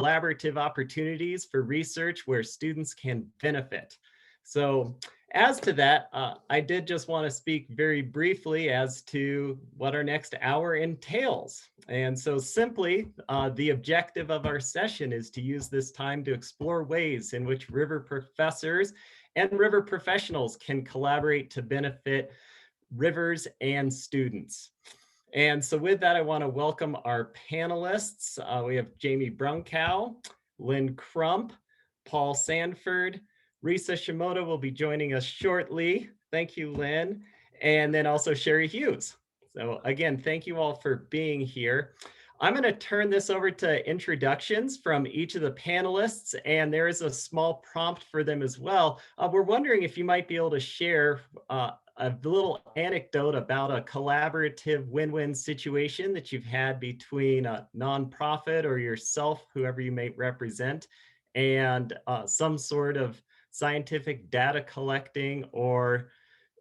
collaborative opportunities for research where students can benefit. So as to that, I did just want to speak very briefly as to what our next hour entails. And so simply, the objective of our session is to use this time to explore ways in which river professors and river professionals can collaborate to benefit rivers and students. And so with that, I want to welcome our panelists. We have Jamie Brunkow, Lynn Crump, Paul Sanford, Risa Shimoda will be joining us shortly. Thank you, Lynn. And then also Sherry Hughes. So again, thank you all for being here. I'm going to turn this over to introductions from each of the panelists, and there is a small prompt for them as well. We're wondering if you might be able to share a little anecdote about a collaborative win-win situation that you've had between a nonprofit or yourself, whoever you may represent, and some sort of scientific data collecting or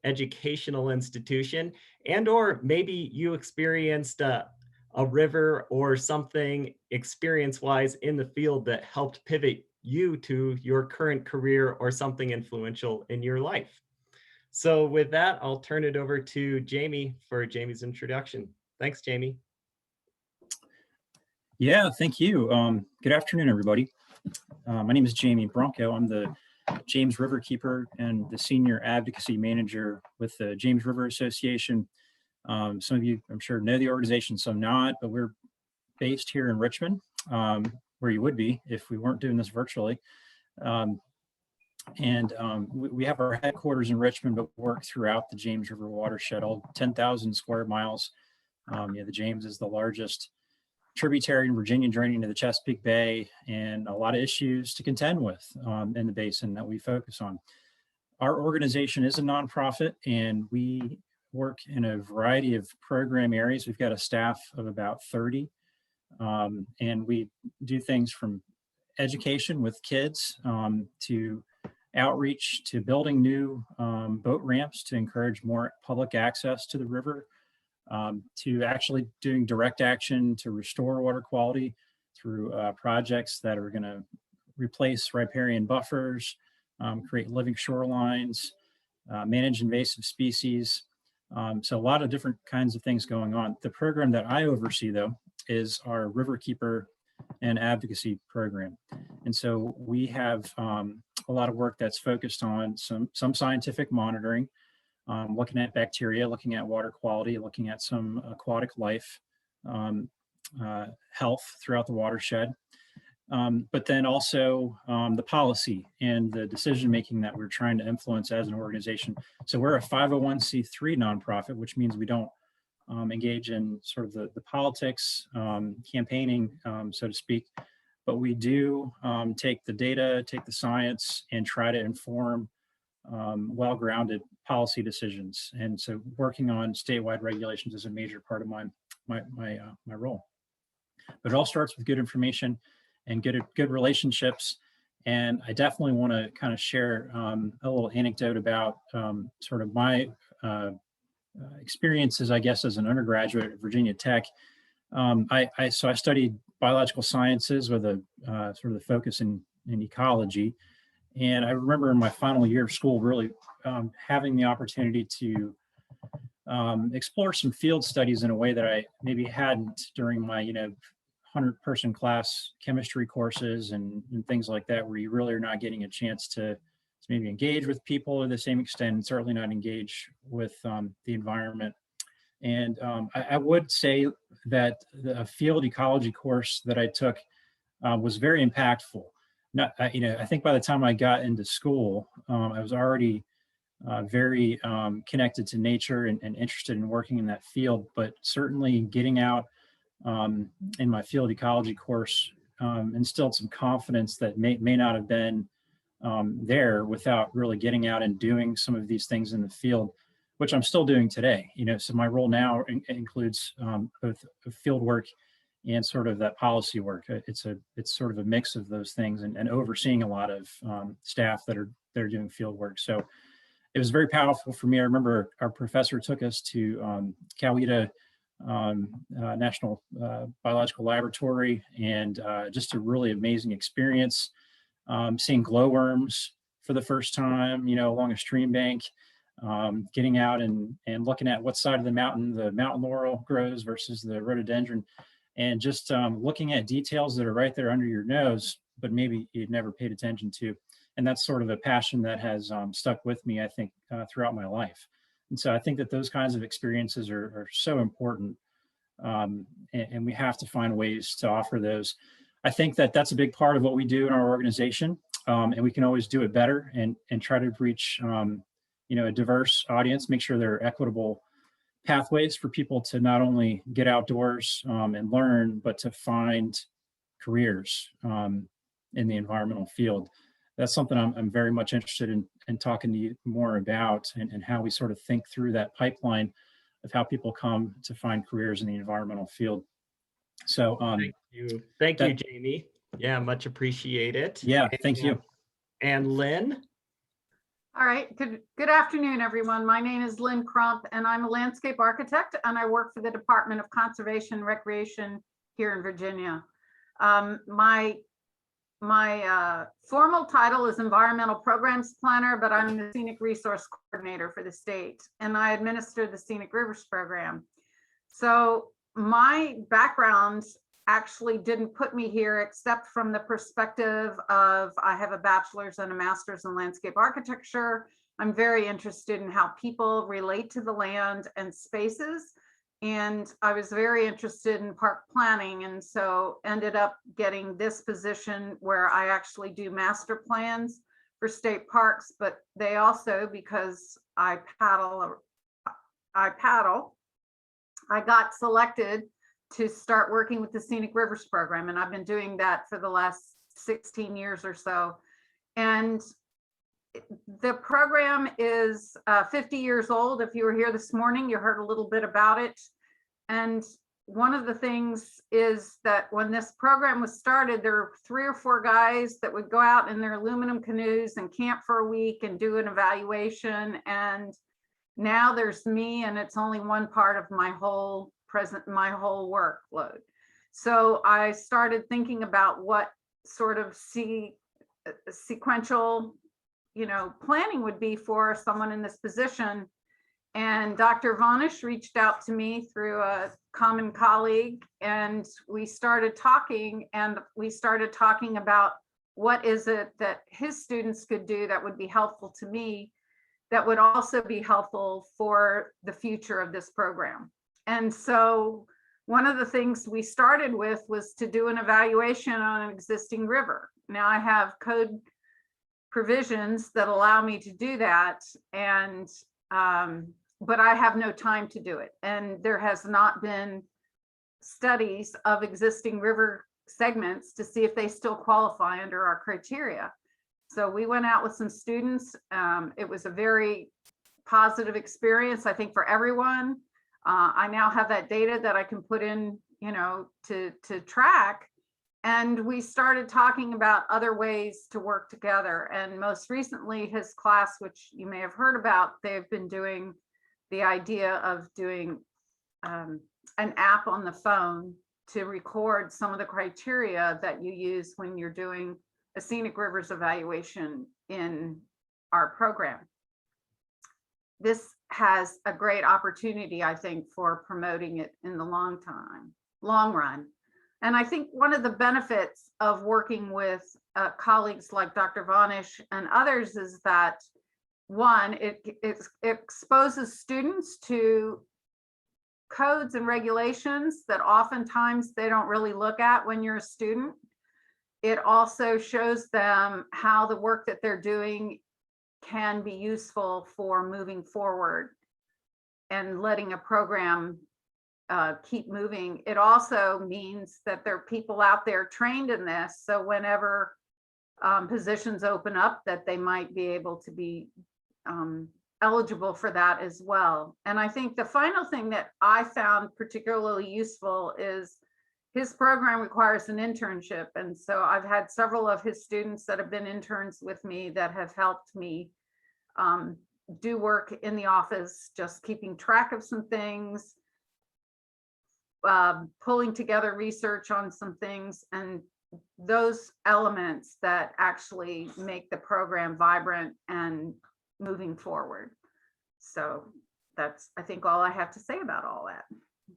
educational institution, and or maybe you experienced a river or something experience-wise in the field that helped pivot you to your current career or something influential in your life. So with that, I'll turn it over to Jamie for Jamie's introduction. Thanks, Jamie. Yeah, thank you. Good afternoon, everybody. My name is Jamie Bronco. I'm the James River Keeper and the Senior Advocacy Manager with the James River Association. Some of you, I'm sure, know the organization, some not, but we're based here in Richmond, where you would be if we weren't doing this virtually. We have our headquarters in Richmond, but work throughout the James River watershed, all 10,000 square miles. The James is the largest tributary in Virginia, draining into the Chesapeake Bay, and a lot of issues to contend with in the basin that we focus on. Our organization is a nonprofit, and we work in a variety of program areas. We've got a staff of about 30, and we do things from education with kids to outreach to building new boat ramps to encourage more public access to the river, to actually doing direct action to restore water quality through projects that are going to replace riparian buffers, create living shorelines, manage invasive species. So a lot of different kinds of things going on. The program that I oversee, though, is our River Keeper and Advocacy program. And so we have a lot of work that's focused on some scientific monitoring, looking at bacteria, looking at water quality, looking at some aquatic life health throughout the watershed. But then also the policy and the decision-making that we're trying to influence as an organization. So we're a 501c3 nonprofit, which means we don't engage in sort of the politics, campaigning, so to speak, but we do take the data, take the science, and try to inform well-grounded policy decisions. And so working on statewide regulations is a major part of my role. But it all starts with good information and good relationships. And I definitely want to kind of share a little anecdote about sort of my experiences, I guess, as an undergraduate at Virginia Tech. I studied biological sciences with a sort of the focus in ecology. And I remember in my final year of school really having the opportunity to explore some field studies in a way that I maybe hadn't during my 100-person class chemistry courses and things like that, where you really are not getting a chance to maybe engage with people to the same extent, and certainly not engage with the environment. And I would say that the field ecology course that I took was very impactful. I think by the time I got into school, I was already very connected to nature and interested in working in that field, but certainly getting out in my field ecology course instilled some confidence that may not have been there without really getting out and doing some of these things in the field, which I'm still doing today. So my role now includes both field work and sort of that policy work. It's sort of a mix of those things, and overseeing a lot of staff that are doing field work. So it was very powerful for me. I remember our professor took us to Coweta National Biological Laboratory, and just a really amazing experience. Seeing glowworms for the first time, along a stream bank, getting out and looking at what side of the mountain laurel grows versus the rhododendron, and just looking at details that are right there under your nose, but maybe you'd never paid attention to. And that's sort of a passion that has stuck with me, I think, throughout my life. And so I think that those kinds of experiences are so important. And we have to find ways to offer those. I think that that's a big part of what we do in our organization. And we can always do it better and try to reach, a diverse audience, make sure there are equitable pathways for people to not only get outdoors and learn, but to find careers in the environmental field. That's something I'm very much interested in talking to you more about, and how we sort of think through that pipeline of how people come to find careers in the environmental field. So thank you, Jamie. Yeah, much appreciated. Yeah, thank you. And Lynn? All right, good afternoon, everyone. My name is Lynn Crump, and I'm a landscape architect, and I work for the Department of Conservation and Recreation here in Virginia. My formal title is Environmental Programs Planner, but I'm the Scenic Resource Coordinator for the state, and I administer the Scenic Rivers Program. So my background actually didn't put me here, except from the perspective of I have a bachelor's and a master's in landscape architecture. I'm very interested in how people relate to the land and spaces. And I was very interested in park planning, and so ended up getting this position where I actually do master plans for state parks, but they also, because I paddle, I got selected to start working with the Scenic Rivers Program, and I've been doing that for the last 16 years or so. And the program is 50 years old. If you were here this morning, you heard a little bit about it. And one of the things is that when this program was started, there were 3 or 4 guys that would go out in their aluminum canoes and camp for a week and do an evaluation. And now there's me, and it's only one part of my whole workload. So I started thinking about what sort of sequential planning would be for someone in this position. And Dr. Vonesh reached out to me through a common colleague, and we started talking about what is it that his students could do that would be helpful to me, that would also be helpful for the future of this program. And so one of the things we started with was to do an evaluation on an existing river. Now I have code provisions that allow me to do that, and but I have no time to do it. And there has not been studies of existing river segments to see if they still qualify under our criteria. So we went out with some students. It was a very positive experience, I think, for everyone. I now have that data that I can put in, to track. And we started talking about other ways to work together. And most recently, his class, which you may have heard about, they've been doing the idea of doing an app on the phone to record some of the criteria that you use when you're doing a scenic rivers evaluation in our program. This has a great opportunity, I think, for promoting it in the long run. And I think one of the benefits of working with colleagues like Dr. Vonesh and others is that, one, it exposes students to codes and regulations that oftentimes they don't really look at when you're a student. It also shows them how the work that they're doing can be useful for moving forward and letting a program keep moving. It also means that there are people out there trained in this, so whenever positions open up, that they might be able to be eligible for that as well. And I think the final thing that I found particularly useful is his program requires an internship. And so I've had several of his students that have been interns with me that have helped me do work in the office, just keeping track of some things, pulling together research on some things, and those elements that actually make the program vibrant and moving forward. So that's, I think, all I have to say about all that.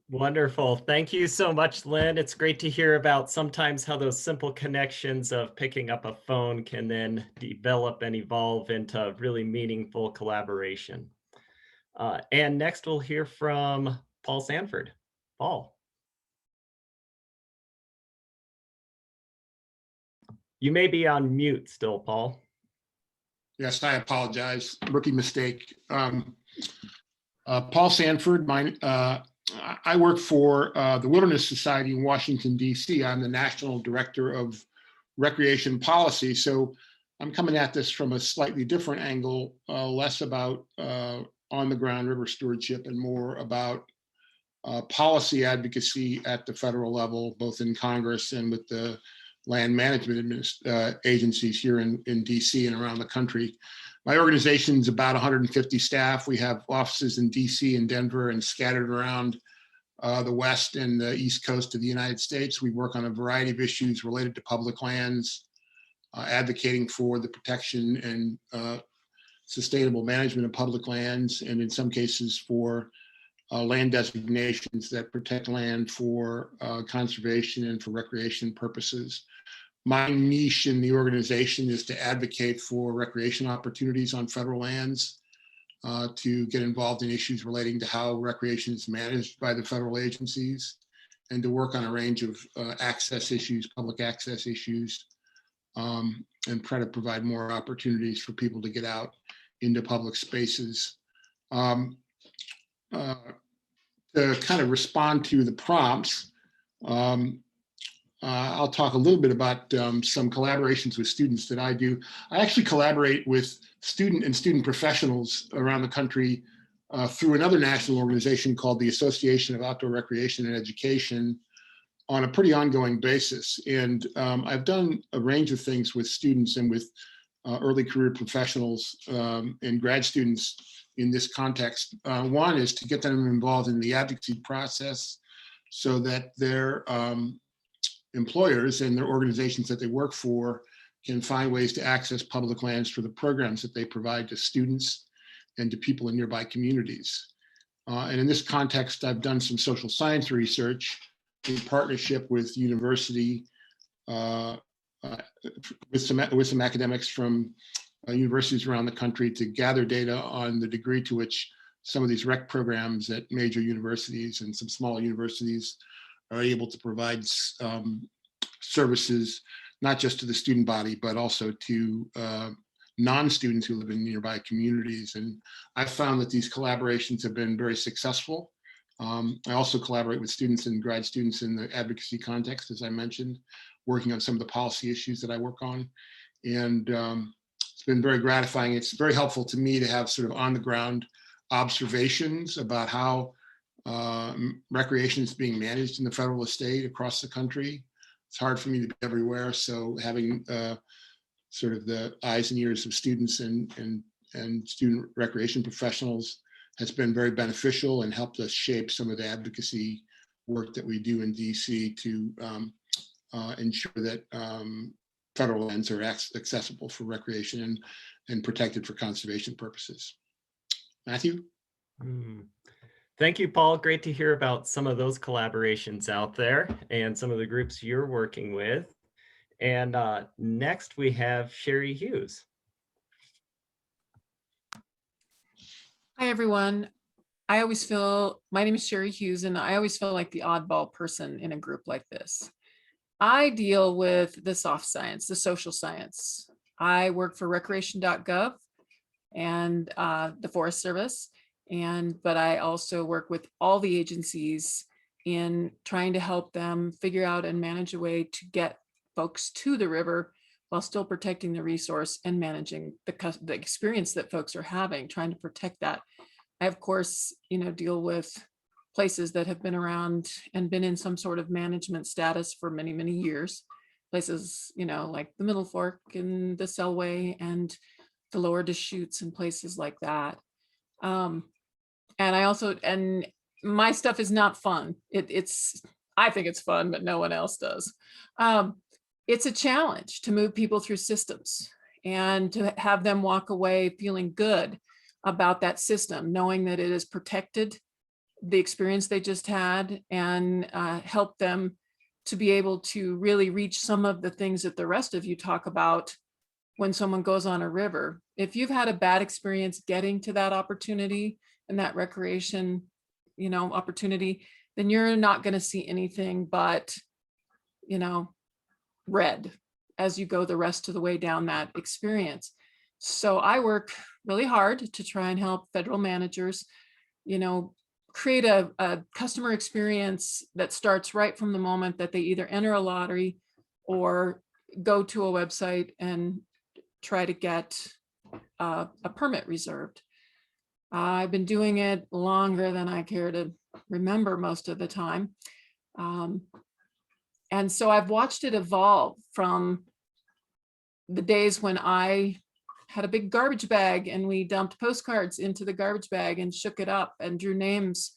Wonderful. Thank you so much, Lynn. It's great to hear about sometimes how those simple connections of picking up a phone can then develop and evolve into really meaningful collaboration. And next we'll hear from Paul Sanford. Paul. You may be on mute still, Paul. Yes, I apologize. Rookie mistake. Paul Sanford. I work for the Wilderness Society in Washington, D.C. I'm the National Director of Recreation Policy. So I'm coming at this from a slightly different angle, less about on-the-ground river stewardship and more about policy advocacy at the federal level, both in Congress and with the land management agencies here in DC and around the country. My organization is about 150 staff. We have offices in DC and Denver and scattered around the West and the East Coast of the United States. We work on a variety of issues related to public lands, advocating for the protection and sustainable management of public lands, and in some cases for land designations that protect land for conservation and for recreation purposes. My niche in the organization is to advocate for recreation opportunities on federal lands, to get involved in issues relating to how recreation is managed by the federal agencies, and to work on a range of access issues, public access issues, and try to provide more opportunities for people to get out into public spaces. To kind of respond to the prompts, I'll talk a little bit about some collaborations with students that I do. I actually collaborate with student professionals around the country through another national organization called the Association of Outdoor Recreation and Education on a pretty ongoing basis. And I've done a range of things with students and with early career professionals and grad students in this context. One is to get them involved in the advocacy process so that their employers and their organizations that they work for can find ways to access public lands for the programs that they provide to students and to people in nearby communities. And in this context, I've done some social science research in partnership with university, with some academics from universities around the country to gather data on the degree to which some of these rec programs at major universities and some small universities are able to provide services, not just to the student body, but also to non-students who live in nearby communities. And I found that these collaborations have been very successful. I also collaborate with students and grad students in the advocacy context, as I mentioned, working on some of the policy issues that I work on. And it's been very gratifying. It's very helpful to me to have sort of on the ground observations about how recreation is being managed in the federal estate across the country. It's hard for me to be everywhere. So having sort of the eyes and ears of students and student recreation professionals has been very beneficial and helped us shape some of the advocacy work that we do in DC to ensure that federal lands are accessible for recreation and protected for conservation purposes. Matthew? Thank you, Paul. Great to hear about some of those collaborations out there and some of the groups you're working with. And next we have Sherry Hughes. Hi, everyone. I always feel, my name is Sherry Hughes, and I always feel like the oddball person in a group like this. I deal with the soft science, the social science. I work for recreation.gov and the Forest Service, but I also work with all the agencies in trying to help them figure out and manage a way to get folks to the river while still protecting the resource and managing the experience that folks are having, trying to protect that. I, of course, deal with places that have been around and been in some sort of management status for many, many years. Places, like the Middle Fork and the Selway and the Lower Deschutes and places like that. And I also, my stuff is not fun. I think it's fun, but no one else does. It's a challenge to move people through systems and to have them walk away feeling good about that system, knowing that it has protected the experience they just had and help them to be able to really reach some of the things that the rest of you talk about when someone goes on a river. If you've had a bad experience getting to that opportunity and that recreation, opportunity, then you're not going to see anything but, red as you go the rest of the way down that experience. So I work really hard to try and help federal managers, create a customer experience that starts right from the moment that they either enter a lottery or go to a website and try to get a permit reserved. I've been doing it longer than I care to remember most of the time. And so I've watched it evolve from the days when I had a big garbage bag and we dumped postcards into the garbage bag and shook it up and drew names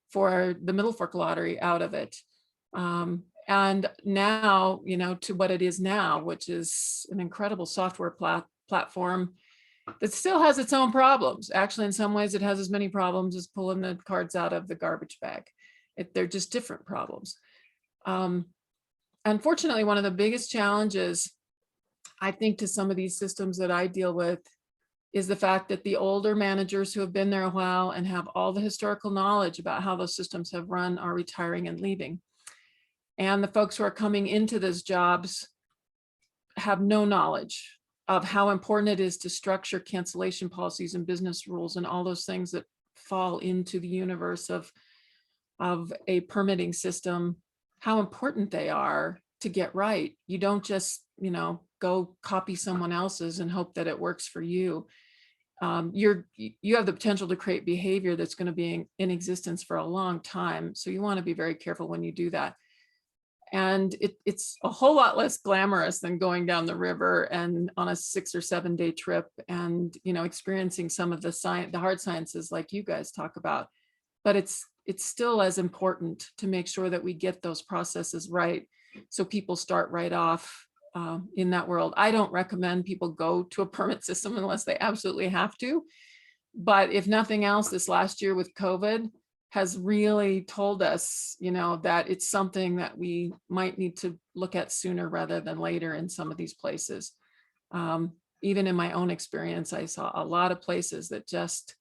for the Middle Fork Lottery out of it. And now, to what it is now, which is an incredible software platform that still has its own problems. Actually, in some ways, it has as many problems as pulling the cards out of the garbage bag. They're just different problems. Unfortunately, one of the biggest challenges, I think, to some of these systems that I deal with is the fact that the older managers who have been there a while and have all the historical knowledge about how those systems have run are retiring and leaving. And the folks who are coming into those jobs have no knowledge of how important it is to structure cancellation policies and business rules and all those things that fall into the universe of a permitting system, how important they are to get right. You don't just, go copy someone else's and hope that it works for you. You have the potential to create behavior that's going to be in existence for a long time. So you want to be very careful when you do that. And it's a whole lot less glamorous than going down the river and on a 6 or 7 day trip and, experiencing some of the hard sciences like you guys talk about. But it's still as important to make sure that we get those processes right so people start right off in that world. I don't recommend people go to a permit system unless they absolutely have to. But if nothing else, this last year with COVID has really told us, that it's something that we might need to look at sooner rather than later in some of these places. Even in my own experience, I saw a lot of places that just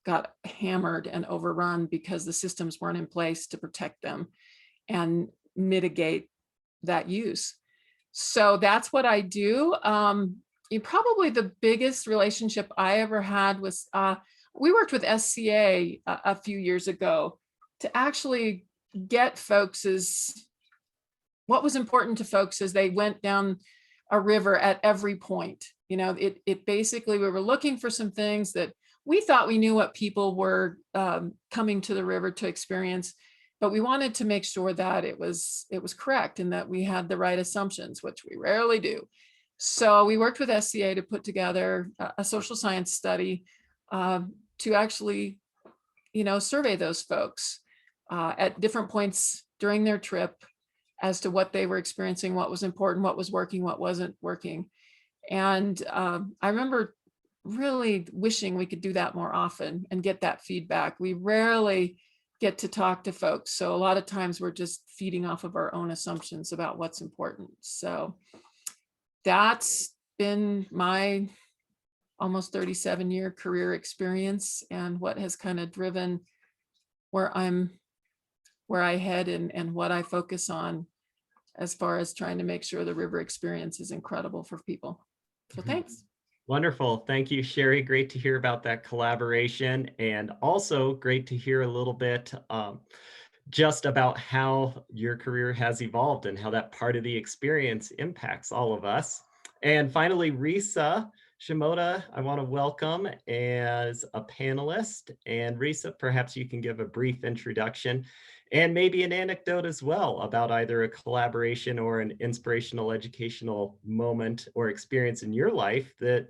got hammered and overrun because the systems weren't in place to protect them and mitigate that use. So that's what I do. Probably the biggest relationship I ever had was, we worked with SCA a few years ago to actually get what was important to folks as they went down a river at every point. It basically, we were looking for some things that we thought we knew what people were coming to the river to experience, but we wanted to make sure that it was correct and that we had the right assumptions, which we rarely do. So we worked with SCA to put together a social science study to actually, survey those folks at different points during their trip as to what they were experiencing, what was important, what was working, what wasn't working. And I remember really wishing we could do that more often and get that feedback. We rarely get to talk to folks. So a lot of times we're just feeding off of our own assumptions about what's important. So that's been my almost 37-year career experience and what has kind of driven where I head and what I focus on as far as trying to make sure the river experience is incredible for people. So thanks. Wonderful. Thank you, Sherry. Great to hear about that collaboration, and also great to hear a little bit just about how your career has evolved and how that part of the experience impacts all of us. And finally, Risa Shimoda, I want to welcome as a panelist. And Risa, perhaps you can give a brief introduction and maybe an anecdote as well about either a collaboration or an inspirational educational moment or experience in your life that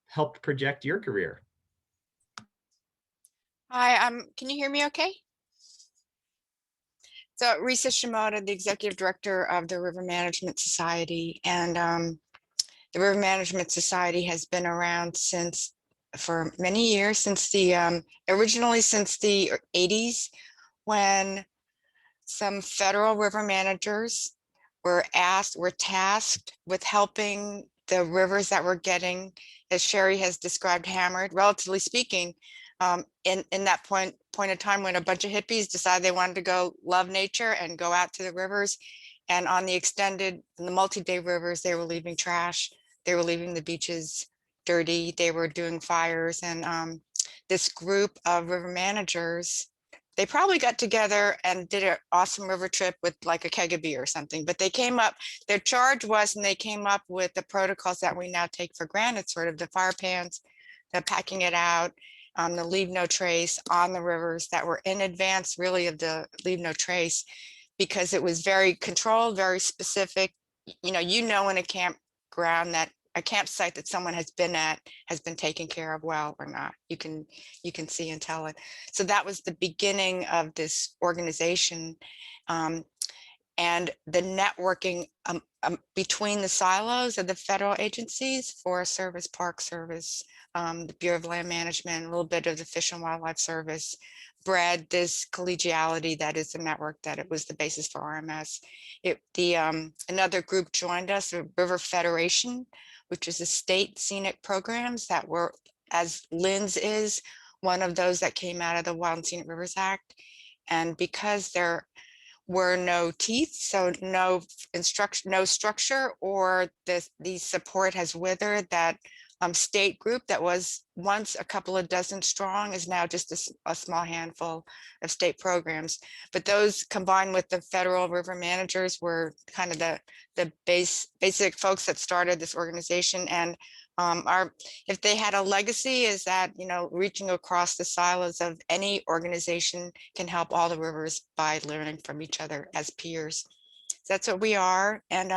helped project your career. Hi, can you hear me okay? So Risa Shimoda, the Executive Director of the River Management Society, and the River Management Society has been around for many years, since originally since the 80s, when some federal river managers were tasked with helping the rivers that were getting, as Sherry has described, hammered, relatively speaking, in that point in time when a bunch of hippies decided they wanted to go love nature and go out to the rivers. And on the multi-day rivers, they were leaving trash. They were leaving the beaches dirty. They were doing fires. And this group of river managers, they probably got together and did an awesome river trip with like a keg of beer or something, but their charge was, and they came up with the protocols that we now take for granted, sort of the fire pans, the packing it out, the leave no trace on the rivers, that were in advance really of the leave no trace, because it was very controlled, very specific. In a campground that a campsite that someone has been at has been taken care of well or not. You can see and tell it. So that was the beginning of this organization, and the networking between the silos of the federal agencies, Forest Service, Park Service, the Bureau of Land Management, a little bit of the Fish and Wildlife Service, bred this collegiality that is the network that it was the basis for RMS. Another group joined us, the River Federation, which is a state scenic programs that were, as LINS is, one of those that came out of the Wild and Scenic Rivers Act. And because there were no teeth, so no instruction, no structure, or the support has withered, that state group that was once a couple of dozen strong is now just a small handful of state programs. But those combined with the federal river managers were kind of the basic folks that started this organization. And if they had a legacy, is that, reaching across the silos of any organization can help all the rivers by learning from each other as peers. So that's what we are. And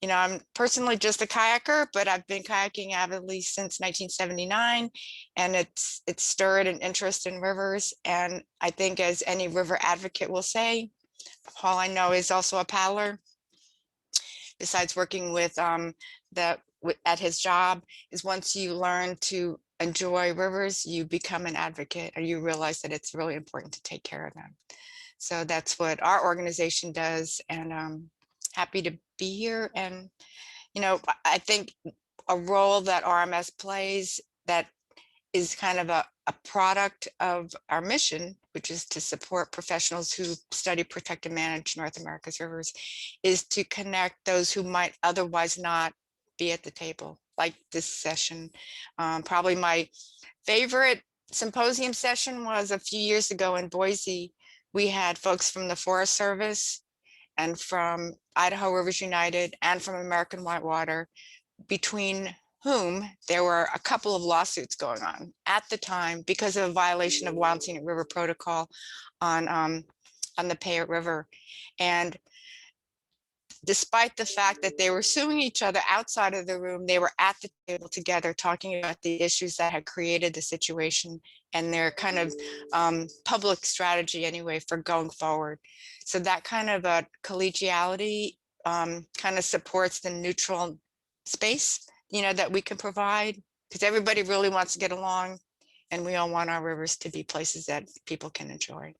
I'm personally just a kayaker, but I've been kayaking avidly since 1979, and it's stirred an interest in rivers. And I think, as any river advocate will say, Paul, I know, is also a paddler. Besides working with at his job, is once you learn to enjoy rivers, you become an advocate, and you realize that it's really important to take care of them. So that's what our organization does, and happy to be here. And I think a role that RMS plays that is kind of a product of our mission, which is to support professionals who study, protect, and manage North America's rivers, is to connect those who might otherwise not be at the table, like this session. Probably my favorite symposium session was a few years ago in Boise. We had folks from the Forest Service and from Idaho Rivers United and from American Whitewater, between whom there were a couple of lawsuits going on at the time because of a violation of Wild and Scenic River Protocol on the Payette River. And despite the fact that they were suing each other outside of the room, they were at the table together talking about the issues that had created the situation and their kind of public strategy anyway for going forward. So that kind of a collegiality kind of supports the neutral space, that we can provide, because everybody really wants to get along, and we all want our rivers to be places that people can enjoy.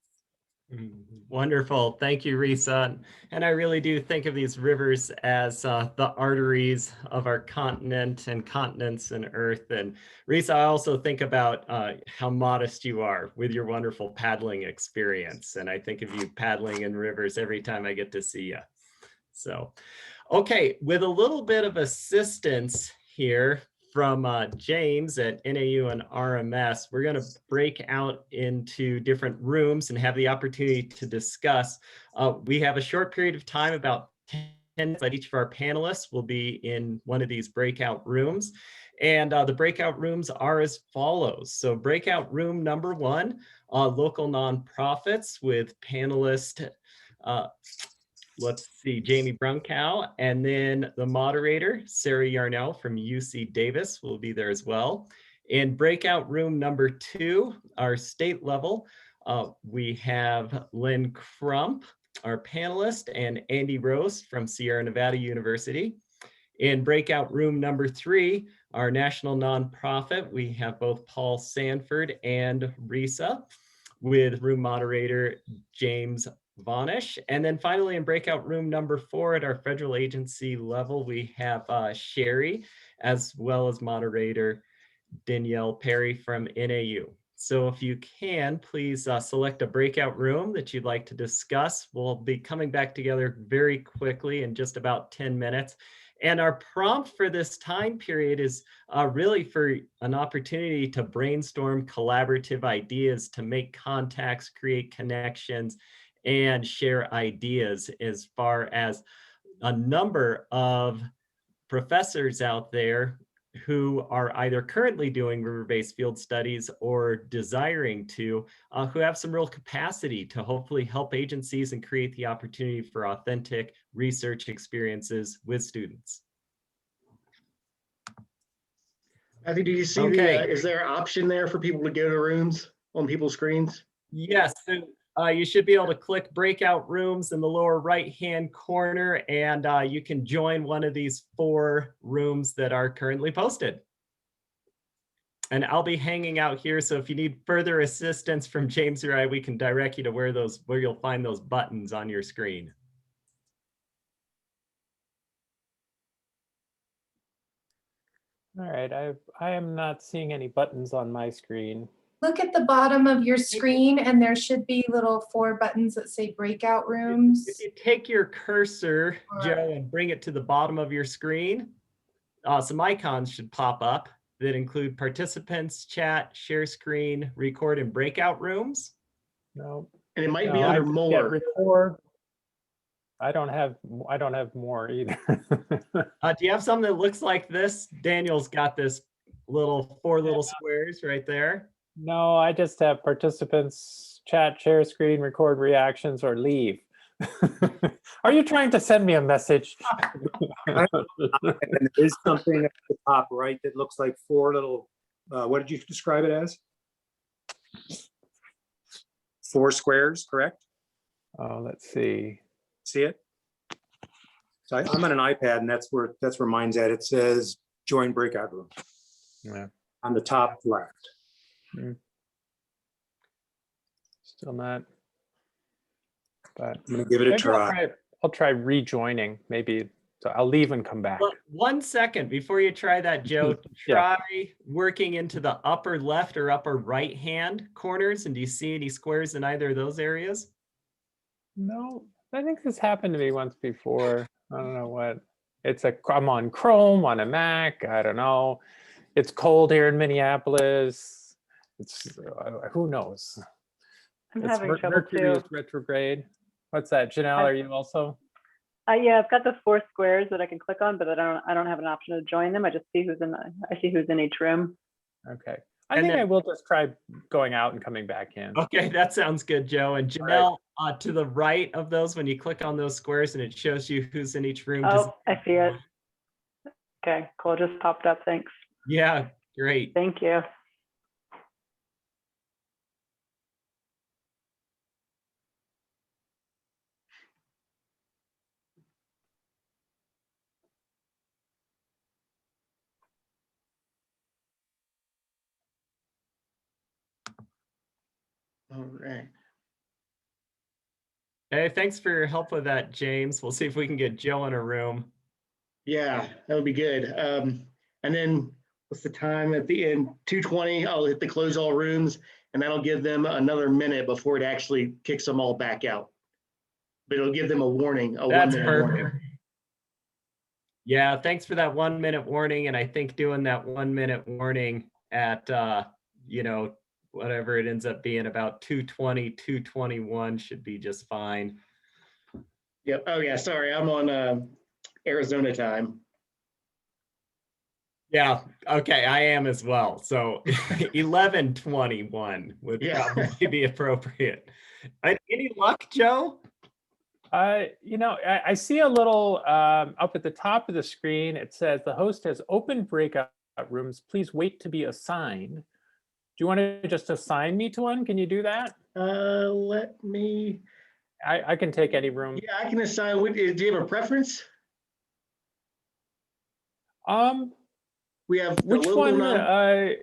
Wonderful. Thank you, Risa. And I really do think of these rivers as the arteries of our continent and continents and Earth. And Risa, I also think about how modest you are with your wonderful paddling experience. And I think of you paddling in rivers every time I get to see you. So, okay, with a little bit of assistance here from James at NAU and RMS, we're going to break out into different rooms and have the opportunity to discuss. We have a short period of time, about 10 minutes, but each of our panelists will be in one of these breakout rooms. And the breakout rooms are as follows. So breakout room number 1, local nonprofits, with panelist let's see, Jamie Brunkow, and then the moderator, Sarah Yarnell from UC Davis, will be there as well. In breakout room number 2, our state level, We have Lynn Crump, our panelist, and Andy Rose from Sierra Nevada University. In breakout room number 3, our national nonprofit, we have both Paul Sanford and Risa, with room moderator James Vonesh. And then finally in breakout room number 4 at our federal agency level, we have Sherry, as well as moderator Denielle Perry from NAU. So if you can, please select a breakout room that you'd like to discuss. We'll be coming back together very quickly in just about 10 minutes. And our prompt for this time period is really for an opportunity to brainstorm collaborative ideas, to make contacts, create connections, and share ideas, as far as a number of professors out there who are either currently doing river-based field studies or desiring to, who have some real capacity to hopefully help agencies and create the opportunity for authentic research experiences with students. Matthew, did you see is there an option there for people to go to rooms on people's screens? Yes, so you should be able to click breakout rooms in the lower right-hand corner, and you can join one of these 4 rooms that are currently posted. And I'll be hanging out here, so if you need further assistance from James or I, we can direct you to where you'll find those buttons on your screen. All right, I am not seeing any buttons on my screen. Look at the bottom of your screen and there should be little 4 buttons that say breakout rooms. If you take your cursor, Joe, and bring it to the bottom of your screen, some icons should pop up that include participants, chat, share screen, record, and breakout rooms. No. And it might be under more. Record. I don't have more either. Do you have something that looks like this? Daniel's got this 4 little squares right there. No, I just have participants, chat, share screen, record reactions, or leave. Are you trying to send me a message? And there is something at the top right that looks like 4 little, what did you describe it as? 4 squares, correct? Oh, let's see. See it? So I'm on an iPad, and that's where mine's at. It says join breakout room. Yeah. On the top left. Still not. But I'm gonna give it a try. I'll try rejoining. Maybe so. I'll leave and come back. Well, 1 second before you try that, Joe. Try working into the upper left or upper right hand corners. And do you see any squares in either of those areas? No, I think this happened to me once before. I don't know what. I'm on Chrome on a Mac. I don't know. It's cold here in Minneapolis. It's who knows. I'm having trouble Mercury too. is retrograde. What's that, Janelle? Are you also? Yeah, I've got the 4 squares that I can click on, but I don't have an option to join them. I just see I see who's in each room. Okay. I think I will just try going out and coming back in. Okay, that sounds good, Joe. And Janelle, to the right of those, when you click on those squares and it shows you who's in each room. Oh, I see it. Okay, cool. Just popped up. Thanks. Yeah, great. Thank you. All right. Hey, thanks for your help with that, James. We'll see if we can get Joe in a room. Yeah, that would be good. And then what's the time at the end? 2:20, I'll hit the close all rooms, and that'll give them another minute before it actually kicks them all back out. But it'll give them a warning, That's 1 minute perfect. warning. Yeah, thanks for that 1 minute warning. And I think doing that 1 minute warning at, whatever it ends up being, about 2:20, 2:21 should be just fine. Yep. Oh yeah, sorry, I'm on Arizona time. Yeah, okay, I am as well. So 11:21 would probably be appropriate. Any luck, Joe? I see a little up at the top of the screen. It says the host has open breakout rooms. Please wait to be assigned. you want to just assign me to one? Can you do that? Let me, I can take any room. yeah, I can assign, do you have a preference? We have the Which local one?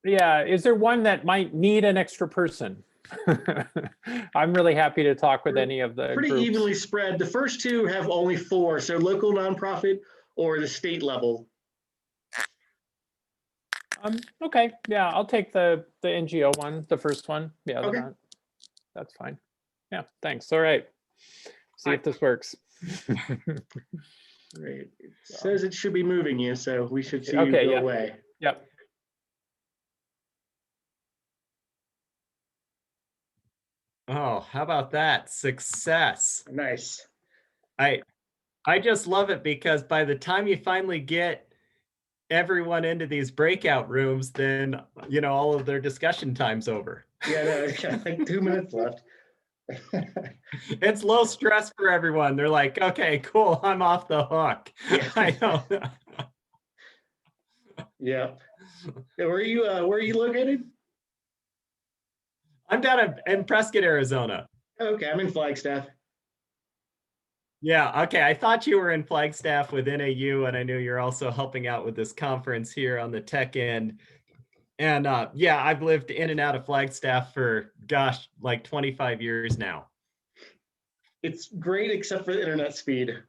Yeah, is there one that might need an extra person? I'm really happy to talk with any of the pretty groups. evenly spread. The first two have only 4, so local nonprofit or the state level. Okay, yeah, I'll take the NGO one, the first one. Yeah, Okay. that's fine. Yeah, thanks. All right. See if this works. Great. It says it should be moving you, so we should see you Okay, go yeah. away. Yep. Oh, how about that? Success. Nice. I just love it because by the time you finally get everyone into these breakout rooms, then all of their discussion time's over. Yeah, no, it's got like 2 minutes left. It's low stress for everyone. They're like, okay, cool, I'm off the hook. Yeah. I know. Yeah. Where are you located? I'm down in Prescott, Arizona. Okay, I'm in Flagstaff. Yeah, okay. I thought you were in Flagstaff with NAU, and I knew you're also helping out with this conference here on the tech end. And yeah, I've lived in and out of Flagstaff for, gosh, like 25 years now. It's great except for the internet speed.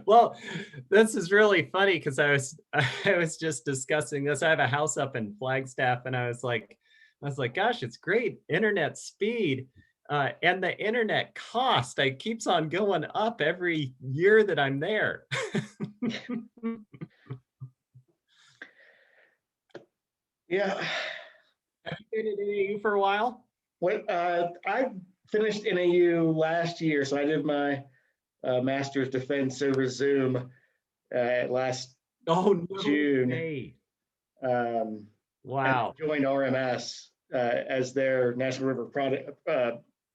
Well, this is really funny because I was just discussing this. I have a house up in Flagstaff, and I was like, gosh, it's great internet speed, and the internet cost. It keeps on going up every year that I'm there. Yeah. Have you been in AU for a while? What I finished NAU last year, so I did my master's defense over Zoom last June. Way. And Wow. joined RMS as their National River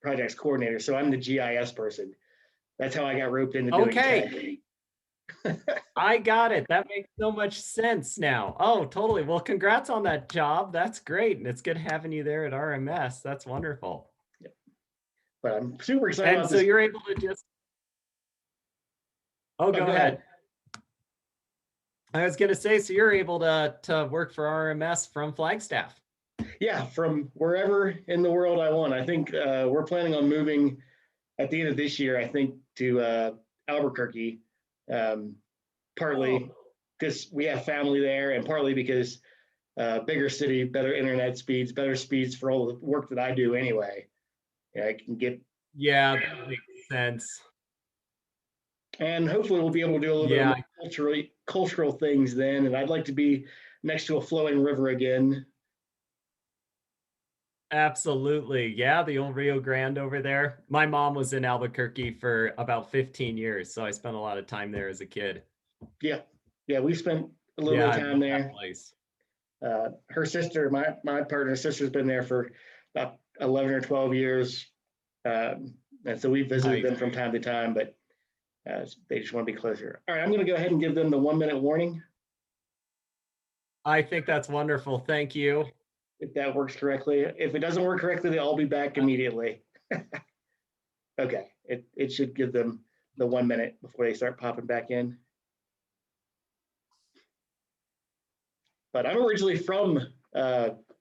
projects coordinator. So I'm the GIS person. That's how I got roped into doing Okay. I got it. That makes so much sense now. Oh, totally. Well, congrats on that job. That's great. And it's good having you there at RMS. That's wonderful. Yeah. But I'm super excited And about so this. you're able to just, go ahead. I was going to say, so you're able to work for RMS from Flagstaff. Yeah, from wherever in the world I want. I think we're planning on moving at the end of this year, I think, to Albuquerque, partly because we have family there and partly because bigger city, better internet speeds, better speeds for all the work that I do anyway. Yeah, I can get. Yeah, that makes sense. And hopefully we'll be able to do a little bit of cultural things then. And I'd like to be next to a flowing river again. Absolutely. Yeah, the old Rio Grande over there. My mom was in Albuquerque for about 15 years, so I spent a lot of time there as a kid. Yeah. Yeah, we spent a little bit of time there. Place. Her sister, my partner's sister's been there for about 11 or 12 years. And so we visited them from time to time, but they just want to be closer. All right, I'm going to go ahead and give them the 1-minute warning. I think that's wonderful. Thank you. If that works correctly. If it doesn't work correctly, they'll all be back immediately. Okay, it should give them the 1 minute before they start popping back in. But I'm originally from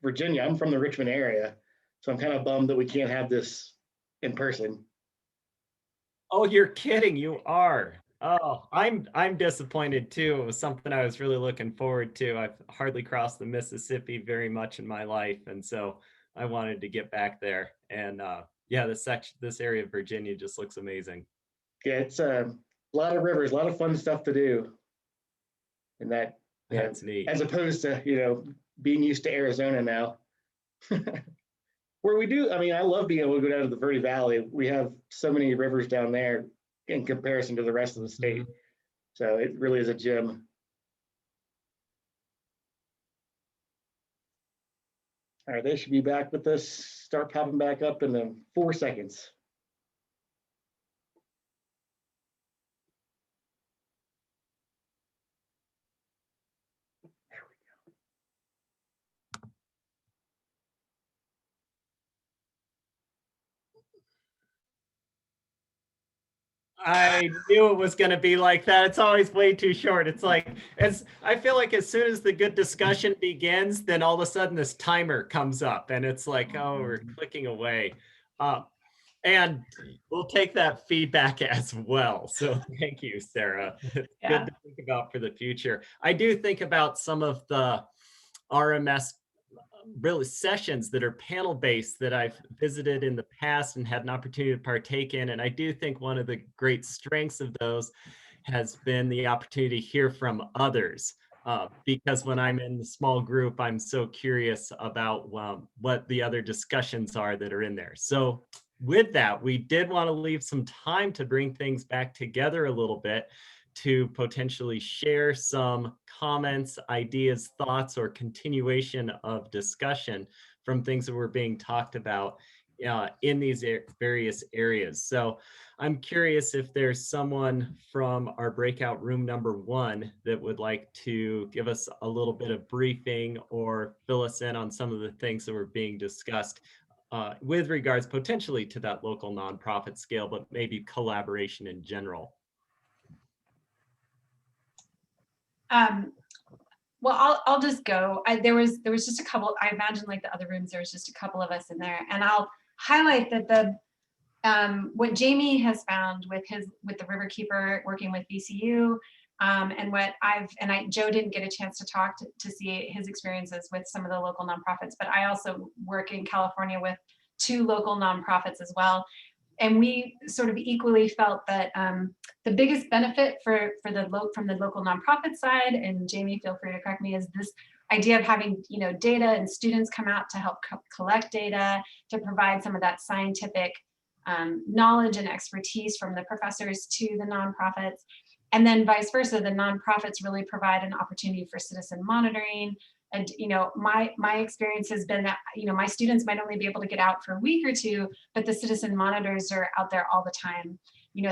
Virginia. I'm from the Richmond area, so I'm kind of bummed that we can't have this in person. Oh, you're kidding. You are. Oh, I'm disappointed too. It was something I was really looking forward to. I've hardly crossed the Mississippi very much in my life, and so I wanted to get back there. And yeah, this area of Virginia just looks amazing. Yeah, it's a lot of rivers, a lot of fun stuff to do. And that's neat. As opposed to, being used to Arizona now. Where we do, I love being able to go down to the Verde Valley. We have so many rivers down there in comparison to the rest of the state. Mm-hmm. So it really is a gem. All right, they should be back with us. Start popping back up in 4 seconds. I knew it was going to be like that. It's always way too short. It's like, I feel like as soon as the good discussion begins, then all of a sudden this timer comes up and it's like, oh, we're clicking away. And we'll take that feedback as well. So thank you, Sarah. It's Yeah. good to think about for the future. I do think about some of the RMS really sessions that are panel based that I've visited in the past and had an opportunity to partake in. And I do think one of the great strengths of those has been the opportunity to hear from others. Because when I'm in the small group, I'm so curious about what the other discussions are that are in there. So with that, we did want to leave some time to bring things back together a little bit, to potentially share some comments, ideas, thoughts, or continuation of discussion from things that were being talked about in these various areas. So I'm curious if there's someone from our breakout room number 1 that would like to give us a little bit of briefing or fill us in on some of the things that were being discussed with regards potentially to that local nonprofit scale, but maybe collaboration in general. Well, I'll just go. There was just a couple. I imagine like the other rooms, there was just a couple of us in there, and I'll highlight that what Jamie has found with the Riverkeeper working with VCU, and Joe didn't get a chance to talk to see his experiences with some of the local nonprofits, but I also work in California with 2 local nonprofits as well. And we sort of equally felt that the biggest benefit from the local nonprofit side, and Jamie, feel free to correct me, is this idea of having data and students come out to help collect data, to provide some of that scientific knowledge and expertise from the professors to the nonprofits. And then vice versa, the nonprofits really provide an opportunity for citizen monitoring. And my experience has been that my students might only be able to get out for a week or 2, but the citizen monitors are out there all the time,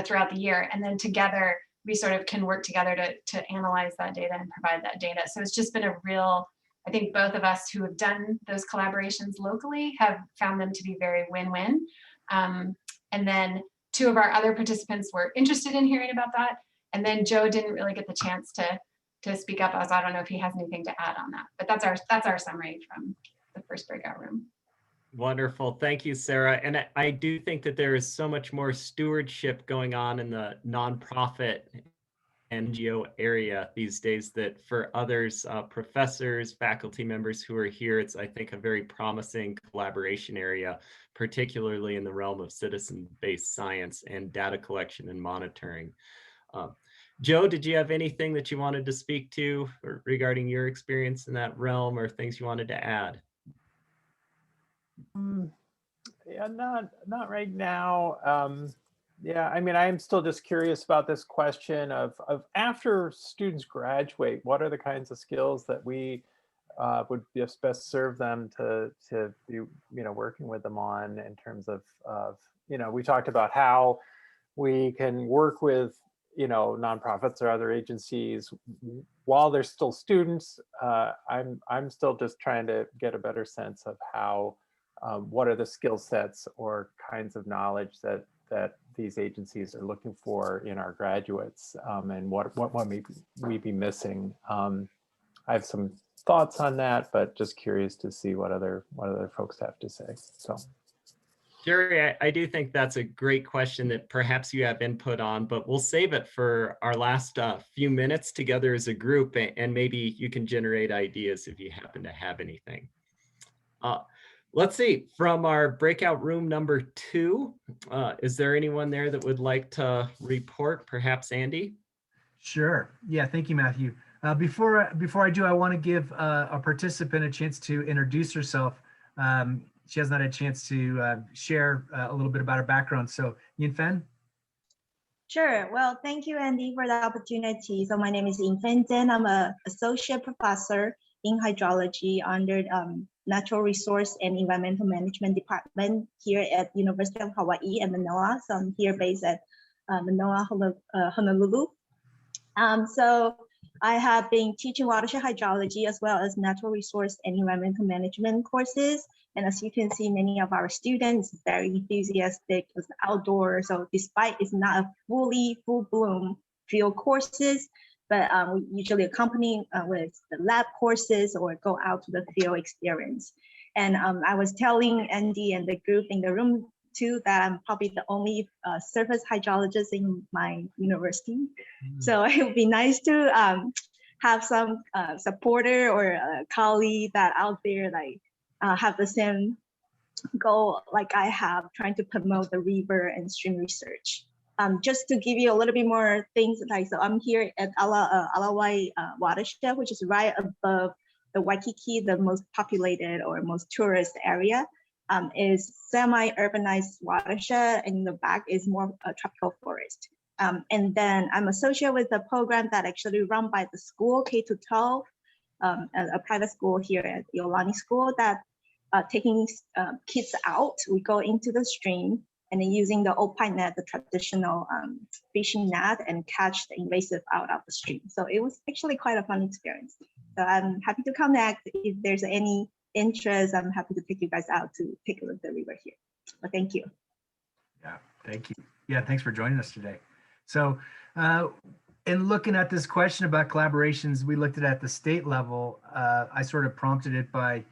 throughout the year. And then together we sort of can work together to analyze that data and provide that data. So it's just been a real, I think both of us who have done those collaborations locally have found them to be very win-win. And then 2 of our other participants were interested in hearing about that. And then Joe didn't really get the chance to speak up, as I don't know if he has anything to add on that, but that's our summary from the first breakout room. Wonderful. Thank you, Sarah. And I do think that there is so much more stewardship going on in the nonprofit NGO area these days that for others, professors, faculty members who are here, it's, I think, a very promising collaboration area, particularly in the realm of citizen-based science and data collection and monitoring. Joe, did you have anything that you wanted to speak to regarding your experience in that realm, or things you wanted to add? Yeah, not right now. Yeah, I mean, I am still just curious about this question of after students graduate, what are the kinds of skills that we would just best serve them to be working with them on, in terms of we talked about how we can work with nonprofits or other agencies while they're still students. I'm still just trying to get a better sense of how what are the skill sets or kinds of knowledge that these agencies are looking for in our graduates, and what may we be missing. I have some thoughts on that, but just curious to see what other folks have to say. So. Jerry, I do think that's a great question that perhaps you have input on, but we'll save it for our last few minutes together as a group, and maybe you can generate ideas if you happen to have anything. Let's see, from our breakout room number 2, is there anyone there that would like to report? Perhaps Andy? Sure. Yeah, thank you, Matthew. Before I do, I want to give a participant a chance to introduce herself. She has not had a chance to share a little bit about her background. So, Yin Fen? Sure. Well, thank you, Andy, for the opportunity. So my name is Yin Fen Zhen. I'm an associate professor in hydrology under Natural Resource and Environmental Management Department here at University of Hawaii and Manoa. So I'm here based at Manoa, Honolulu. So I have been teaching watershed hydrology as well as natural resource and environmental management courses And as you can see, many of our students very enthusiastic with outdoor. So despite it's not a full bloom field courses, but we usually accompany with the lab courses or go out to the field experience. And I was telling Andy and the group in the room too that I'm probably the only surface hydrologist in my university. So it would be nice to have some supporter or a colleague that out there like have the same goal like I have, trying to promote the river and stream research. Just to give you a little bit more things, like, so I'm here at Alawai watershed, which is right above the Waikiki, the most populated or most tourist area. Is semi-urbanized watershed, and in the back is more tropical forest. And then I'm associated with a program that actually run by the school, K-12, a private school here at Iolani School, that taking kids out. We go into the stream and then using the old pine net, the traditional fishing net, and catch the invasive out of the stream. So it was actually quite a fun experience. So I'm happy to connect. If there's any interest, I'm happy to take you guys out to take a look at the river here. But thank you. Yeah, thank you. Yeah, thanks for joining us today. So in looking at this question about collaborations, we looked at the state level. I sort of prompted it by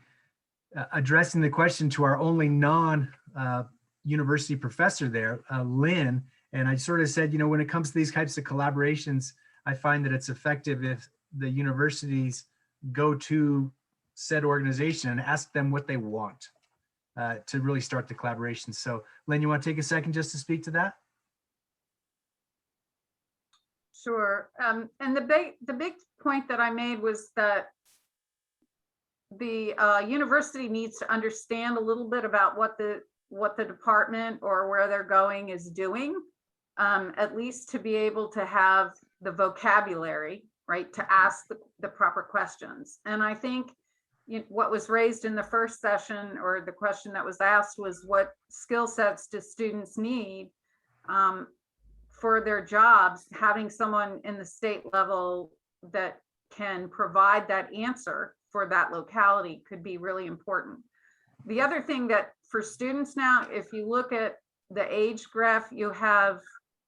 addressing the question to our only non-university professor there, Lynn. And I sort of said, you know, when it comes to these types of collaborations, I find that it's effective if the universities go to said organization and ask them what they want to really start the collaboration. So Lynn, you want to take a second just to speak to that? Sure. And the big point that I made was that the university needs to understand a little bit about what the department or where they're going is doing, at least to be able to have the vocabulary, right, to ask the proper questions. And I think what was raised in the first session, or the question that was asked, was what skill sets do students need for their jobs? Having someone in the state level that can provide that answer for that locality could be really important. The other thing that for students now, if you look at the age graph,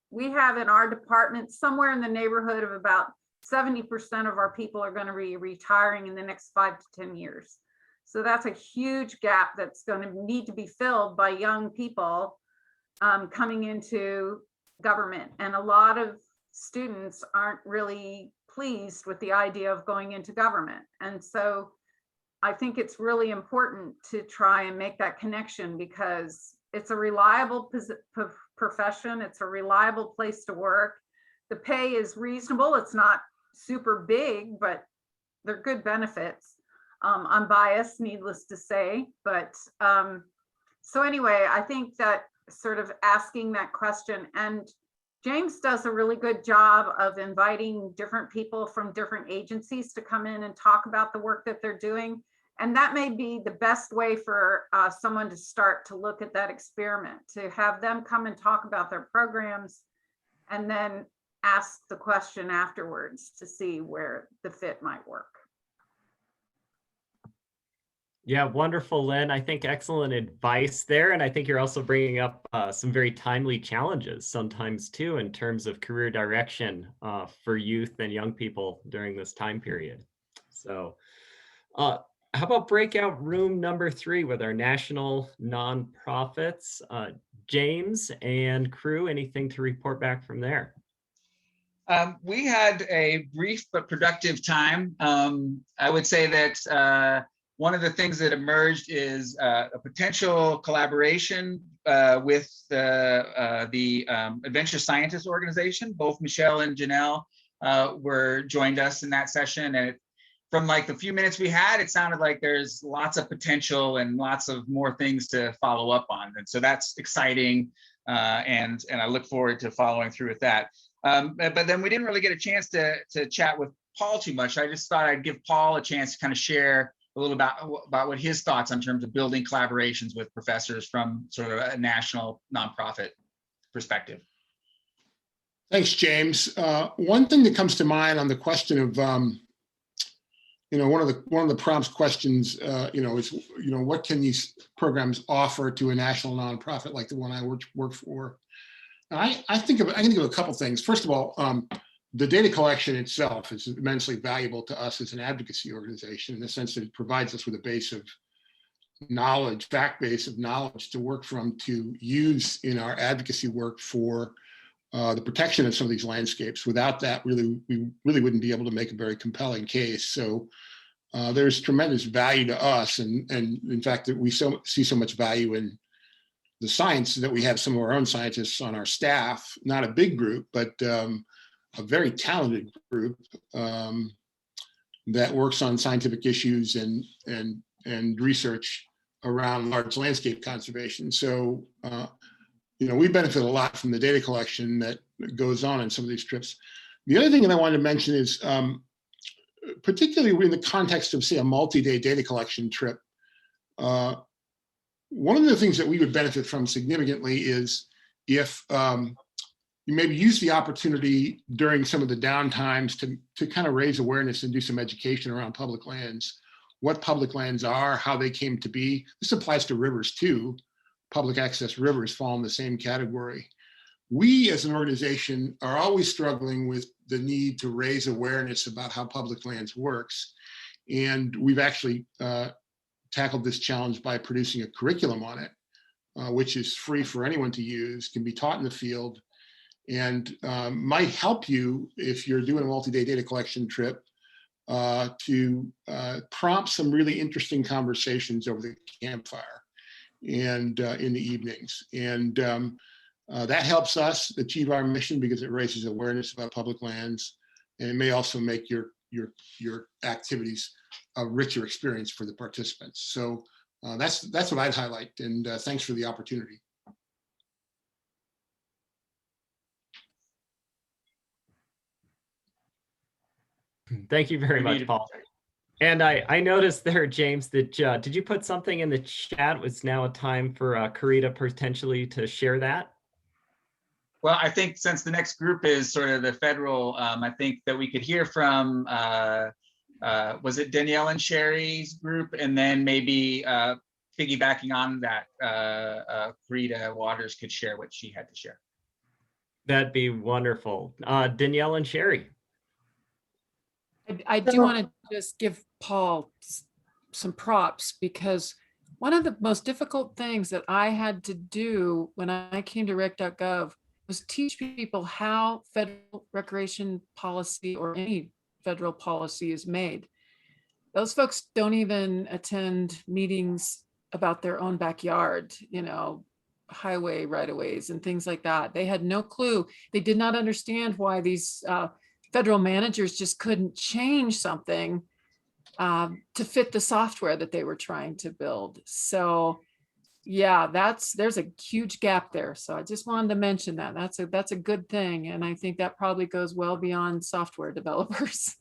we have in our department somewhere in the neighborhood of about 70% of our people are going to be retiring in the next 5 to 10 years. So that's a huge gap that's going to need to be filled by young people coming into government. And a lot of students aren't really pleased with the idea of going into government. And so I think it's really important to try and make that connection, because it's a reliable profession. It's a reliable place to work. The pay is reasonable. It's not super big, but they're good benefits. I'm biased, needless to say, but so anyway, I think that sort of asking that question, and James does a really good job of inviting different people from different agencies to come in and talk about the work that they're doing. And that may be the best way for someone to start to look at that experiment, to have them come and talk about their programs and then ask the question afterwards to see where the fit might work. Yeah, wonderful, Lynn. I think excellent advice there. And I think you're also bringing up some very timely challenges sometimes too, in terms of career direction for youth and young people during this time period. So how about breakout room number 3 with our national nonprofits? James and crew, anything to report back from there? We had a brief but productive time. I would say that one of the things that emerged is a potential collaboration with the Adventure Scientists Organization. Both Michelle and Janelle joined us in that session, and from like the few minutes we had, it sounded like there's lots of potential and lots of more things to follow up on, and so that's exciting, and I look forward to following through with that. But then we didn't really get a chance to chat with Paul too much. I just thought I'd give Paul a chance to kind of share a little about what his thoughts in terms of building collaborations with professors from sort of a national nonprofit perspective. Thanks, James. One thing that comes to mind on the question of one of the prompts questions, is, what can these programs offer to a national nonprofit like the one I work for? And I can think of a couple things. First of all, the data collection itself is immensely valuable to us as an advocacy organization in the sense that it provides us with a base of knowledge, fact base of knowledge to work from, to use in our advocacy work for the protection of some of these landscapes. Without that, we really wouldn't be able to make a very compelling case. So there's tremendous value to us, and in fact, that we see so much value in the science that we have some of our own scientists on our staff. Not a big group, but a very talented group that works on scientific issues and research around large landscape conservation. So we benefit a lot from the data collection that goes on in some of these trips. The other thing that I wanted to mention is, particularly in the context of, say, a multi-day data collection trip, one of the things that we would benefit from significantly is if you maybe use the opportunity during some of the downtimes to kind of raise awareness and do some education around public lands, what public lands are, how they came to be. This applies to rivers too. Public access rivers fall in the same category. We as an organization are always struggling with the need to raise awareness about how public lands works. And we've actually tackled this challenge by producing a curriculum on it, which is free for anyone to use, can be taught in the field, and might help you if you're doing a multi-day data collection trip to prompt some really interesting conversations over the campfire and in the evenings. And that helps us achieve our mission because it raises awareness about public lands, and it may also make your activities a richer experience for the participants. So that's what I'd highlight, and thanks for the opportunity. Thank you very much, Paul. And I noticed there, James, that did you put something in the chat? Was now a time for Karita potentially to share that? Well, I think since the next group is sort of the federal, I think that we could hear from, was it Denielle and Sherry's group? And then maybe piggybacking on that, Karita Waters could share what she had to share. That'd be wonderful. Denielle and Sherry. I do want to just give Paul some props, because one of the most difficult things that I had to do when I came to rec.gov was teach people how federal recreation policy or any federal policy is made. Those folks don't even attend meetings about their own backyard, highway right-of-ways and things like that. They had no clue. They did not understand why these federal managers just couldn't change something to fit the software that they were trying to build. So yeah, there's a huge gap there. So I just wanted to mention that. That's a good thing. And I think that probably goes well beyond software developers.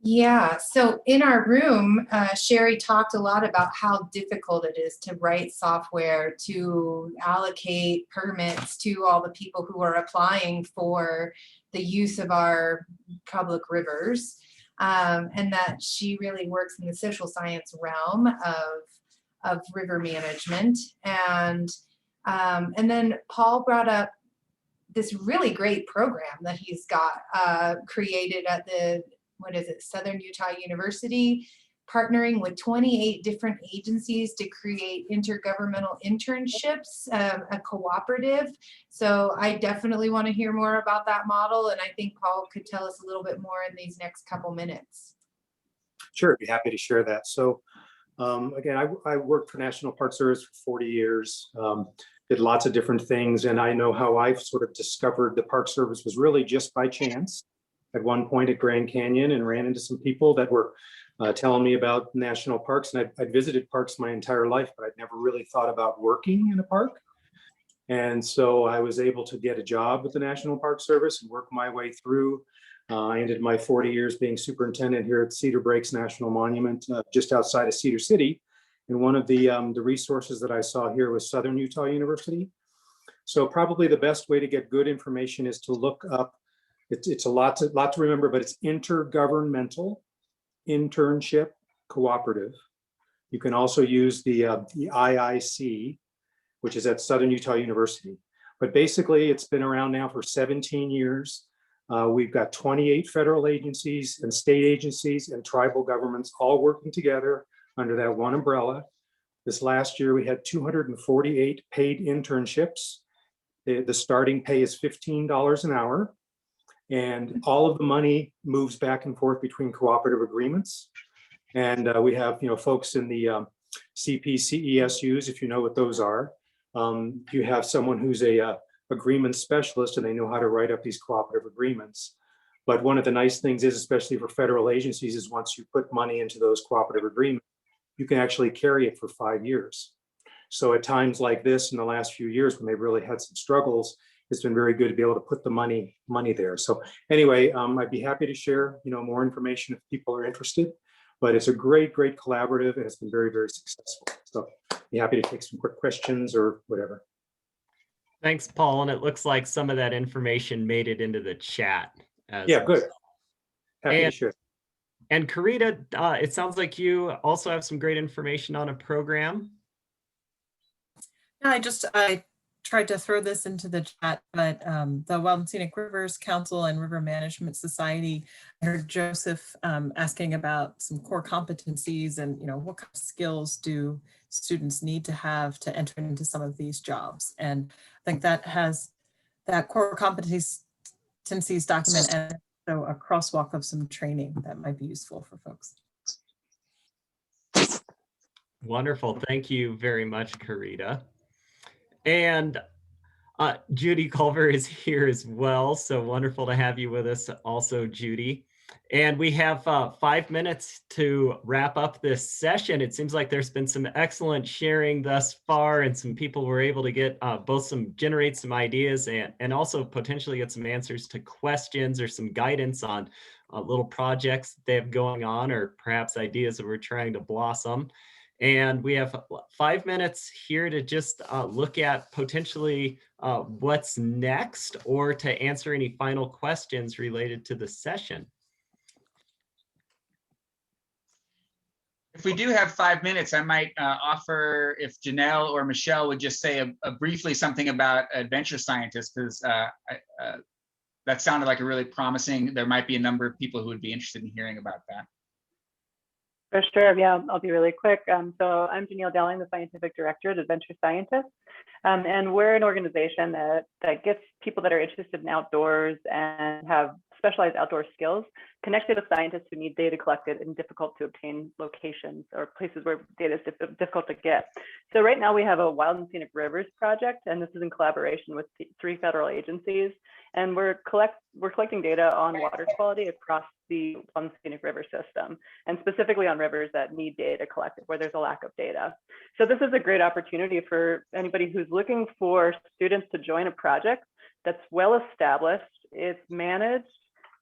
Yeah, so in our room, Sherry talked a lot about how difficult it is to write software, to allocate permits to all the people who are applying for the use of our public rivers, and that she really works in the social science realm of river management. And then Paul brought up this really great program that he's got created at the Southern Utah University, partnering with 28 different agencies to create intergovernmental internships, a cooperative. So I definitely want to hear more about that model. And I think Paul could tell us a little bit more in these next couple minutes. Sure, I'd be happy to share that. So again, I worked for National Park Service for 40 years, did lots of different things. And I know how I've sort of discovered the Park Service was really just by chance. At one point at Grand Canyon, and ran into some people that were telling me about national parks. And I'd visited parks my entire life, but I'd never really thought about working in a park. And so I was able to get a job with the National Park Service and work my way through. I ended my 40 years being superintendent here at Cedar Breaks National Monument, just outside of Cedar City. And one of the resources that I saw here was Southern Utah University. So probably the best way to get good information is to look up It's a lot to remember, but it's Intergovernmental Internship Cooperative. You can also use the IIC, which is at Southern Utah University. But basically, it's been around now for 17 years. We've got 28 federal agencies and state agencies and tribal governments all working together under that one umbrella. This last year, we had 248 paid internships. The starting pay is $15 an hour. And all of the money moves back and forth between cooperative agreements. And we have, folks in the CPCESUs, if you know what those are. You have someone who's a agreement specialist, and they know how to write up these cooperative agreements. But one of the nice things is, especially for federal agencies, is once you put money into those cooperative agreements, you can actually carry it for 5 years. So at times like this in the last few years, when they've really had some struggles, it's been very good to be able to put the money there. So anyway, I'd be happy to share, more information if people are interested. But it's a great collaborative, and it's been very, very successful. So be happy to take some quick questions or whatever. Thanks, Paul. And it looks like some of that information made it into the chat. Yeah, good. Happy to share. And Karita, it sounds like you also have some great information on a program. Yeah, I tried to throw this into the chat, but the Wild and Scenic Rivers Council and River Management Society, I heard Joseph asking about some core competencies and, what kind of skills do students need to have to enter into some of these jobs. And I think that core competencies document and so a crosswalk of some training that might be useful for folks. Wonderful. Thank you very much, Karita. And Judy Culver is here as well. So wonderful to have you with us also, Judy. And we have 5 minutes to wrap up this session. It seems like there's been some excellent sharing thus far, and some people were able to get generate some ideas and also potentially get some answers to questions or some guidance on little projects that they have going on, or perhaps ideas that we're trying to blossom. And we have 5 minutes here to just look at potentially what's next, or to answer any final questions related to the session. If we do have 5 minutes, I might offer if Denielle or Michelle would just say briefly something about adventure scientists, because that sounded like a really promising, there might be a number of people who would be interested in hearing about that. For sure, yeah, I'll be really quick. So I'm Denielle Dowling, the Scientific Director at Adventure Scientists. And we're an organization that gets people that are interested in outdoors and have specialized outdoor skills connected with scientists who need data collected in difficult to obtain locations or places where data is difficult to get. So right now we have a Wild and Scenic Rivers project, and this is in collaboration with 3 federal agencies. And we're collecting data on water quality across the Wild and Scenic River system, and specifically on rivers that need data collected, where there's a lack of data. So this is a great opportunity for anybody who's looking for students to join a project that's well established, it's managed,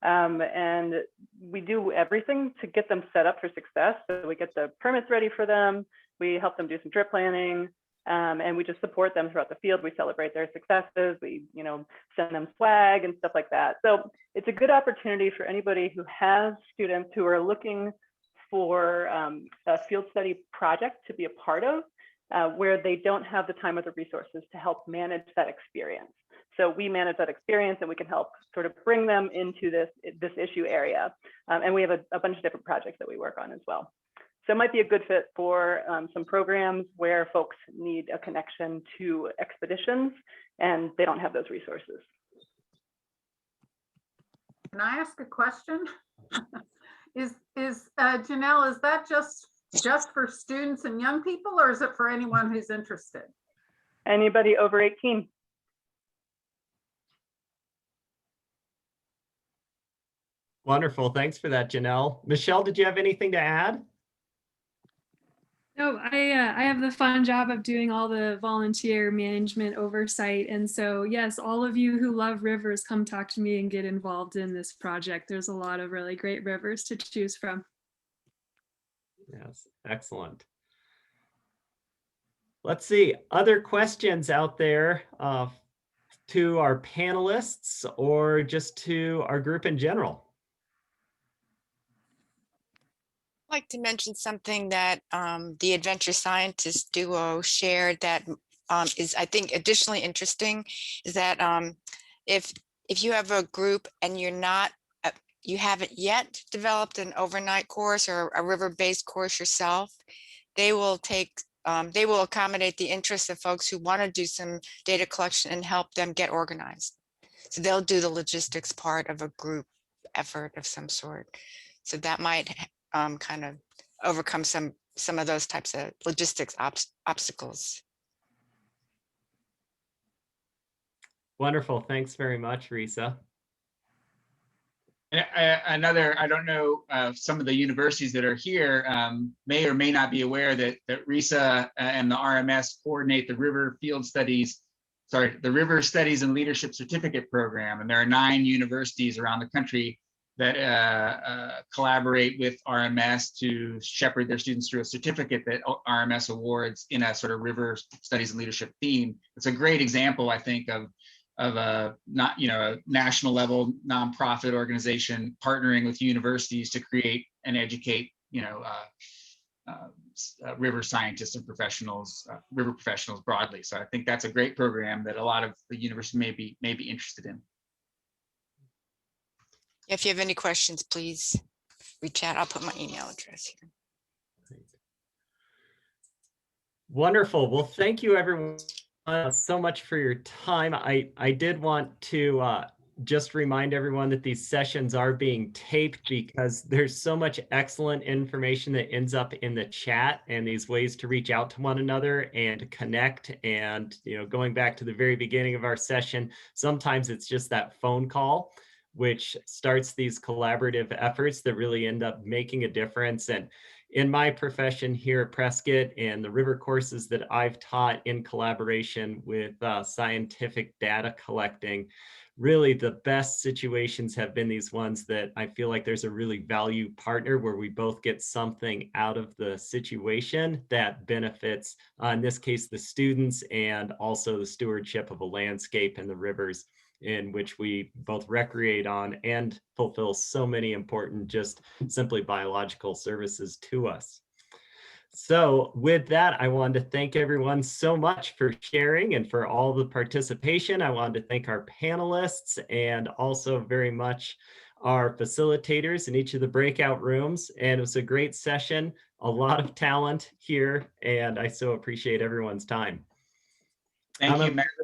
and we do everything to get them set up for success. So we get the permits ready for them, we help them do some trip planning, and we just support them throughout the field. We celebrate their successes. We, send them swag and stuff like that. So it's a good opportunity for anybody who has students who are looking for a field study project to be a part of, where they don't have the time or the resources to help manage that experience. So we manage that experience, and we can help sort of bring them into this issue area. And we have a bunch of different projects that we work on as well. So it might be a good fit for some programs where folks need a connection to expeditions and they don't have those resources. Can I ask a question? Denielle, is that just for students and young people, or is it for anyone who's interested? Anybody over 18. Wonderful. Thanks for that, Denielle. Michelle, did you have anything to add? No, I have the fun job of doing all the volunteer management oversight. And so, yes, all of you who love rivers, come talk to me and get involved in this project. There's a lot of really great rivers to choose from. Yes, excellent. Let's see, other questions out there to our panelists or just to our group in general? I'd like to mention something that the adventure scientist duo shared that is, I think, additionally interesting, is that if you have a group and you haven't yet developed an overnight course or a river-based course yourself, they will accommodate the interests of folks who want to do some data collection and help them get organized. So they'll do the logistics part of a group effort of some sort. So that might kind of overcome some of those types of logistics obstacles. Wonderful. Thanks very much, Risa. And I don't know, some of the universities that are here may or may not be aware that RISA and the RMS coordinate the River Studies and Leadership Certificate Program. And there are 9 universities around the country that collaborate with RMS to shepherd their students through a certificate that RMS awards in a sort of river studies and leadership theme. It's a great example, I think, of a national level nonprofit organization partnering with universities to create and educate river scientists and professionals, river professionals broadly. So I think that's a great program that a lot of the universities may be interested in. If you have any questions, please reach out. I'll put my email address here. Wonderful. Well, thank you everyone so much for your time. I did want to just remind everyone that these sessions are being taped because there's so much excellent information that ends up in the chat and these ways to reach out to one another and connect. And, going back to the very beginning of our session, sometimes it's just that phone call which starts these collaborative efforts that really end up making a difference. And in my profession here at Prescott and the river courses that I've taught in collaboration with scientific data collecting, really the best situations have been these ones that I feel like there's a really value partner where we both get something out of the situation that benefits, in this case, the students and also the stewardship of a landscape and the rivers in which we both recreate on and fulfill so many important, just simply biological services to us. So with that, I wanted to thank everyone so much for sharing and for all the participation. I wanted to thank our panelists and also very much our facilitators in each of the breakout rooms. And it was a great session, a lot of talent here, and I so appreciate everyone's time. Thank you, Matt.